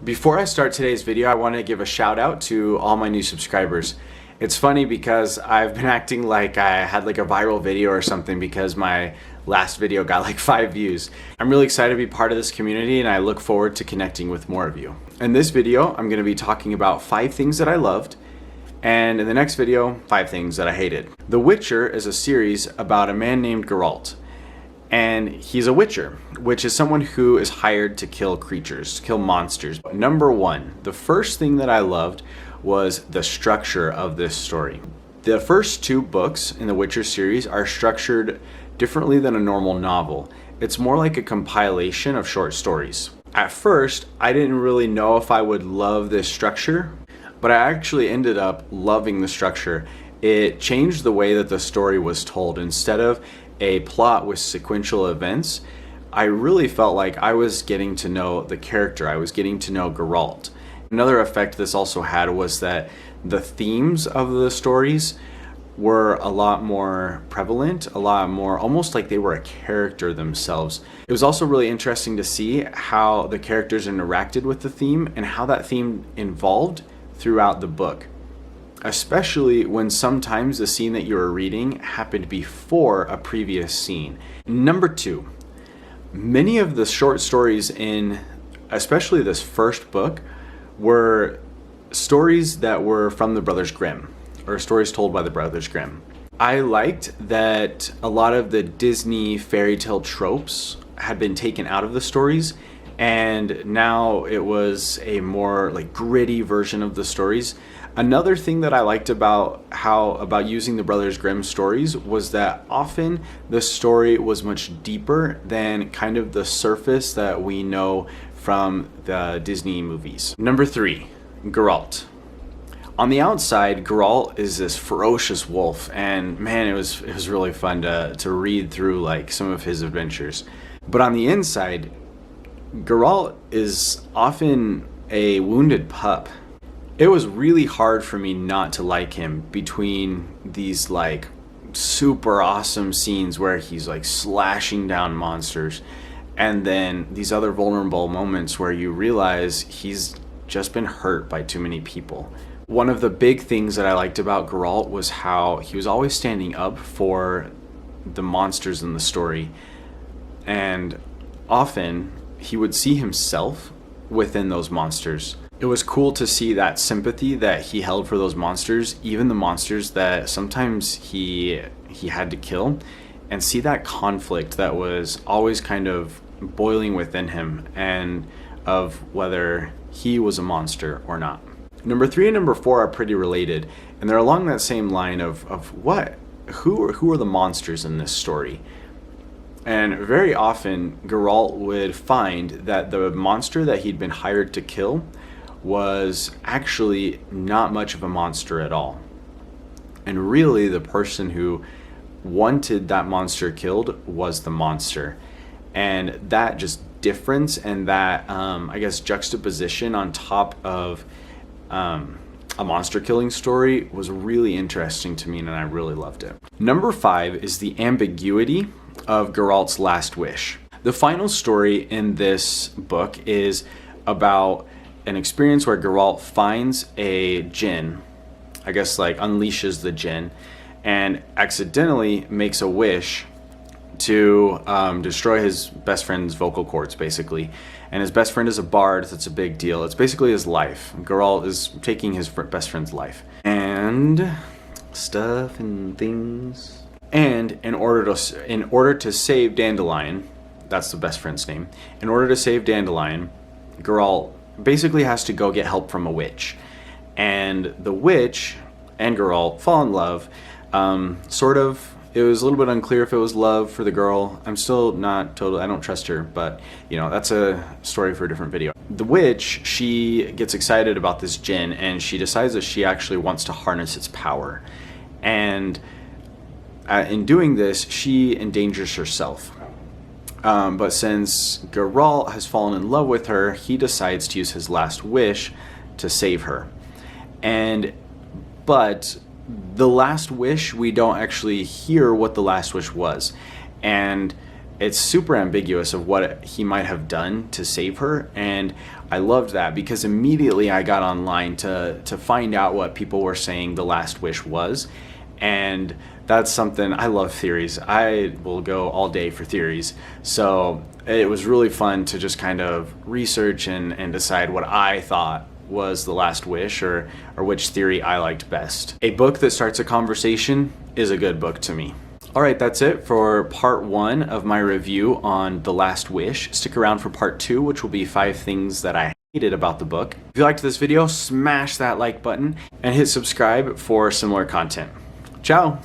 Before I start today's video, I want to give a shout out to all my new subscribers. It's funny because I've been acting like I had like a viral video or something because my last video got like 5 views. I'm really excited to be part of this community and I look forward to connecting with more of you. In this video, I'm going to be talking about 5 things that I loved, and in the next video, 5 things that I hated. The Witcher is a series about a man named Geralt. And he's a witcher, which is someone who is hired to kill creatures, kill monsters. Number 1, the first thing that I loved was the structure of this story. The first 2 books in the Witcher series are structured differently than a normal novel. It's more like a compilation of short stories. At first, I didn't really know if I would love this structure, but I actually ended up loving the structure. It changed the way that the story was told. Instead of a plot with sequential events, I really felt like I was getting to know the character. I was getting to know Geralt. Another effect this also had was that the themes of the stories were a lot more prevalent, a lot more almost like they were a character themselves. It was also really interesting to see how the characters interacted with the theme and how that theme evolved throughout the book. Especially when sometimes the scene that you were reading happened before a previous scene. Number 2, many of the short stories in especially this first book were stories that were from the Brothers Grimm, or stories told by the Brothers Grimm. I liked that a lot of the Disney fairy tale tropes had been taken out of the stories, and now it was a more like gritty version of the stories. Another thing that I liked about using the Brothers Grimm stories was that often the story was much deeper than kind of the surface that we know from the Disney movies. Number 3, Geralt. On the outside, Geralt is this ferocious wolf, and man, it was really fun to read through like some of his adventures. But on the inside, Geralt is often a wounded pup. It was really hard for me not to like him between these like super awesome scenes where he's like slashing down monsters, and then these other vulnerable moments where you realize he's just been hurt by too many people. One of the big things that I liked about Geralt was how he was always standing up for the monsters in the story, and often he would see himself within those monsters. It was cool to see that sympathy that he held for those monsters, even the monsters that sometimes he had to kill, and see that conflict that was always kind of boiling within him, and of whether he was a monster or not. Number 3 and number 4 are pretty related, and they're along that same line of who are the monsters in this story. And very often Geralt would find that the monster that he'd been hired to kill was actually not much of a monster at all. And really the person who wanted that monster killed was the monster. And that just difference and that I guess juxtaposition on top of a monster killing story was really interesting to me, and I really loved it. Number 5 is the ambiguity of Geralt's last wish. The final story in this book is about an experience where Geralt finds a djinn, I guess like unleashes the djinn, and accidentally makes a wish to destroy his best friend's vocal cords, basically. And his best friend is a bard, so it's a big deal. It's basically his life. Geralt is taking his best friend's life. And stuff and things. And in order to save Dandelion, that's the best friend's name, in order to save Dandelion, Geralt basically has to go get help from a witch. And the witch and Geralt fall in love. Sort of. It was a little bit unclear if it was love for the girl. I'm still not totally, I don't trust her, but you know, that's a story for a different video. The witch, she gets excited about this djinn, and she decides that she actually wants to harness its power. And in doing this, she endangers herself. But since Geralt has fallen in love with her, he decides to use his last wish to save her. But the last wish, we don't actually hear what the last wish was. And it's super ambiguous of what he might have done to save her. And I loved that because immediately I got online to find out what people were saying the last wish was. And that's something, I love theories. I will go all day for theories. So it was really fun to just kind of research and decide what I thought was the last wish, or which theory I liked best. A book that starts a conversation is a good book to me. All right, that's it for part 1 of my review on The Last Wish. Stick around for part 2, which will be 5 things that I hated about the book. If you liked this video, smash that like button and hit subscribe for similar content. Ciao!